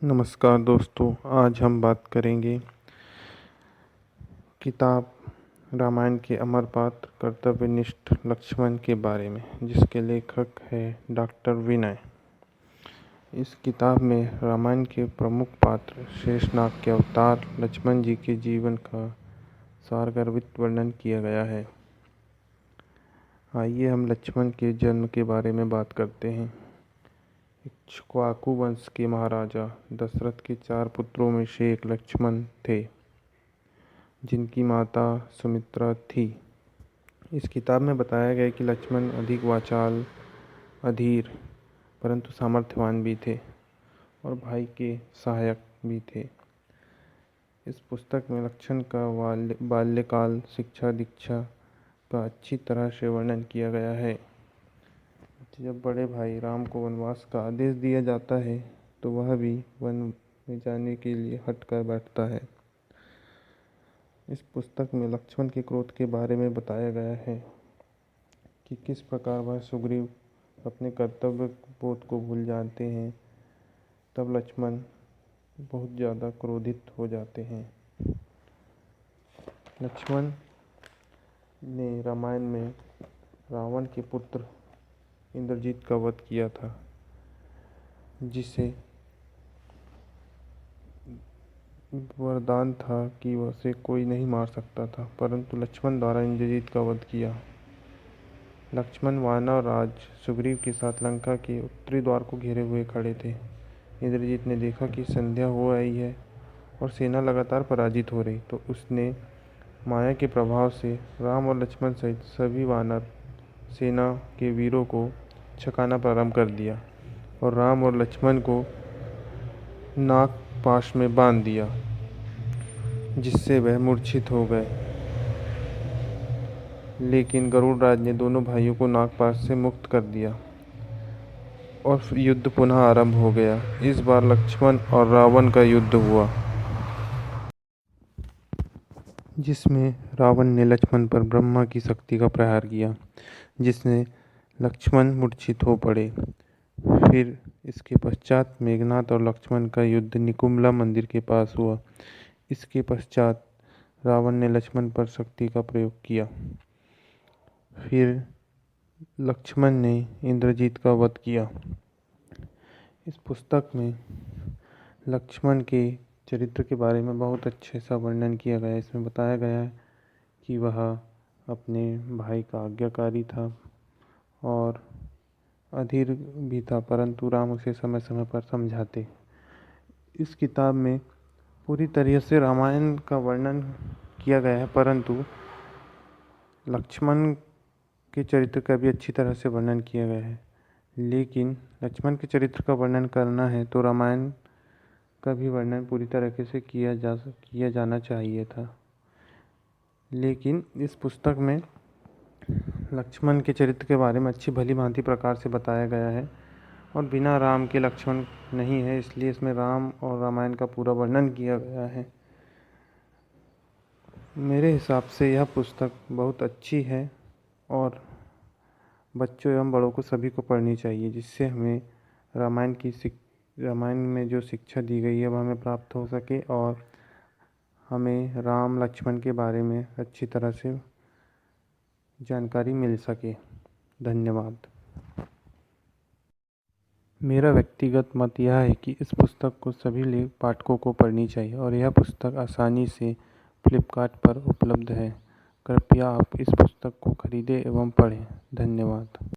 नमस्कार दोस्तों, आज हम बात करेंगे किताब रामायण के अमर पात्र कर्तव्यनिष्ठ लक्ष्मण के बारे में, जिसके लेखक है डॉक्टर विनय। इस किताब में रामायण के प्रमुख पात्र शेषनाग के अवतार लक्ष्मण जी के जीवन का सारगर्भित वर्णन किया गया है। आइए हम लक्ष्मण के जन्म के बारे में बात करते हैं। इक्ष्वाकु वंश के महाराजा दशरथ के 4 पुत्रों में से एक लक्ष्मण थे, जिनकी माता सुमित्रा थी। इस किताब में बताया गया कि लक्ष्मण अधिक वाचाल, अधीर परंतु सामर्थ्यवान भी थे और भाई के सहायक भी थे। इस पुस्तक में लक्ष्मण का बाल्यकाल, शिक्षा दीक्षा का अच्छी तरह से वर्णन किया गया है। जब बड़े भाई राम को वनवास का आदेश दिया जाता है तो वह भी वन में जाने के लिए हट कर बैठता है। इस पुस्तक में लक्ष्मण के क्रोध के बारे में बताया गया है कि किस प्रकार वह सुग्रीव अपने कर्तव्य बोध को भूल जाते हैं, तब लक्ष्मण बहुत ज़्यादा क्रोधित हो जाते हैं। लक्ष्मण ने रामायण में रावण के पुत्र इंद्रजीत का वध किया था, जिसे वरदान था कि उसे कोई नहीं मार सकता था, परंतु लक्ष्मण द्वारा इंद्रजीत का वध किया। लक्ष्मण वानर राज सुग्रीव के साथ लंका के उत्तरी द्वार को घेरे हुए खड़े थे। इंद्रजीत ने देखा कि संध्या हो आई है और सेना लगातार पराजित हो रही, तो उसने माया के प्रभाव से राम और लक्ष्मण सहित सभी वानर सेना के वीरों को छकाना प्रारंभ कर दिया और राम और लक्ष्मण को नाग पाश में बांध दिया, जिससे वह मूर्छित हो गए। लेकिन गरुड़राज ने दोनों भाइयों को नागपाश से मुक्त कर दिया और युद्ध पुनः आरंभ हो गया। इस बार लक्ष्मण और रावण का युद्ध हुआ, जिसमें रावण ने लक्ष्मण पर ब्रह्मा की शक्ति का प्रहार किया, जिससे लक्ष्मण मूर्छित हो पड़े। फिर इसके पश्चात मेघनाद और लक्ष्मण का युद्ध निकुंभला मंदिर के पास हुआ। इसके पश्चात रावण ने लक्ष्मण पर शक्ति का प्रयोग किया। फिर लक्ष्मण ने इंद्रजीत का वध किया। इस पुस्तक में लक्ष्मण के चरित्र के बारे में बहुत अच्छे सा वर्णन किया गया है। इसमें बताया गया है कि वह अपने भाई का आज्ञाकारी था और अधीर भी था, परंतु राम उसे समय समय पर समझाते। इस किताब में पूरी तरह से रामायण का वर्णन किया गया है, परंतु लक्ष्मण के चरित्र का भी अच्छी तरह से वर्णन किया गया है। लेकिन लक्ष्मण के चरित्र का वर्णन करना है तो रामायण का भी वर्णन पूरी तरीके से किया जाना चाहिए था। लेकिन इस पुस्तक में लक्ष्मण के चरित्र के बारे में अच्छी भली भांति प्रकार से बताया गया है और बिना राम के लक्ष्मण नहीं है, इसलिए इसमें राम और रामायण का पूरा वर्णन किया गया है। मेरे हिसाब से यह पुस्तक बहुत अच्छी है और बच्चों एवं बड़ों को सभी को पढ़नी चाहिए, जिससे हमें रामायण में जो शिक्षा दी गई है वह हमें प्राप्त हो सके और हमें राम लक्ष्मण के बारे में अच्छी तरह से जानकारी मिल सके। धन्यवाद। मेरा व्यक्तिगत मत यह है कि इस पुस्तक को सभी पाठकों को पढ़नी चाहिए और यह पुस्तक आसानी से फ्लिपकार्ट पर उपलब्ध है। कृपया आप इस पुस्तक को खरीदें एवं पढ़ें। धन्यवाद।